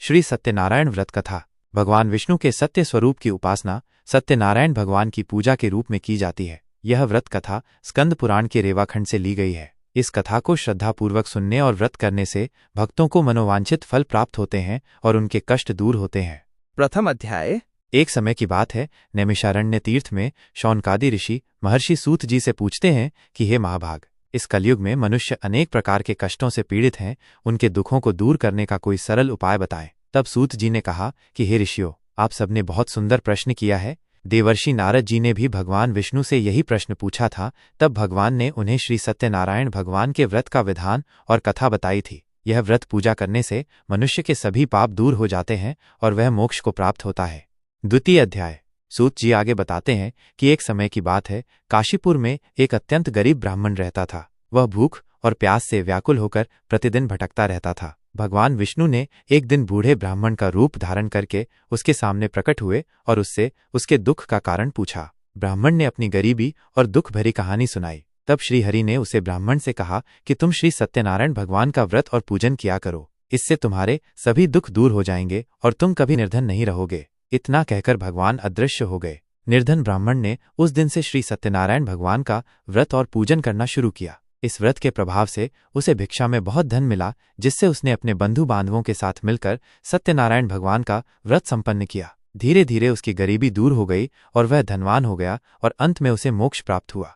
श्री सत्यनारायण व्रत कथा। भगवान विष्णु के सत्य स्वरूप की उपासना सत्यनारायण भगवान की पूजा के रूप में की जाती है। यह व्रत कथा स्कंद पुराण के रेवाखंड से ली गई है। इस कथा को श्रद्धापूर्वक सुनने और व्रत करने से भक्तों को मनोवांछित फल प्राप्त होते हैं और उनके कष्ट दूर होते हैं। प्रथम अध्याय। एक समय की बात है, नैमिषारण्य तीर्थ में शौनकादि ऋषि महर्षि सूत जी से पूछते हैं कि हे महाभाग, इस कलयुग में मनुष्य अनेक प्रकार के कष्टों से पीड़ित हैं, उनके दुखों को दूर करने का कोई सरल उपाय बताएं। तब सूत जी ने कहा कि हे ऋषियों, आप सबने बहुत सुंदर प्रश्न किया है। देवर्षि नारद जी ने भी भगवान विष्णु से यही प्रश्न पूछा था। तब भगवान ने उन्हें श्री सत्यनारायण भगवान के व्रत का विधान और कथा बताई थी। यह व्रत पूजा करने से मनुष्य के सभी पाप दूर हो जाते हैं और वह मोक्ष को प्राप्त होता है। द्वितीय अध्याय। सूत जी आगे बताते हैं कि एक समय की बात है, काशीपुर में एक अत्यंत गरीब ब्राह्मण रहता था। वह भूख और प्यास से व्याकुल होकर प्रतिदिन भटकता रहता था। भगवान विष्णु ने एक दिन बूढ़े ब्राह्मण का रूप धारण करके उसके सामने प्रकट हुए और उससे उसके दुख का कारण पूछा। ब्राह्मण ने अपनी गरीबी और दुख भरी कहानी सुनाई। तब श्रीहरि ने उसे ब्राह्मण से कहा कि तुम श्री सत्यनारायण भगवान का व्रत और पूजन किया करो, इससे तुम्हारे सभी दुख दूर हो जाएंगे और तुम कभी निर्धन नहीं रहोगे। इतना कहकर भगवान अदृश्य हो गए। निर्धन ब्राह्मण ने उस दिन से श्री सत्यनारायण भगवान का व्रत और पूजन करना शुरू किया। इस व्रत के प्रभाव से उसे भिक्षा में बहुत धन मिला, जिससे उसने अपने बंधु बांधवों के साथ मिलकर सत्यनारायण भगवान का व्रत संपन्न किया। धीरे धीरे उसकी गरीबी दूर हो गई और वह धनवान हो गया और अंत में उसे मोक्ष प्राप्त हुआ।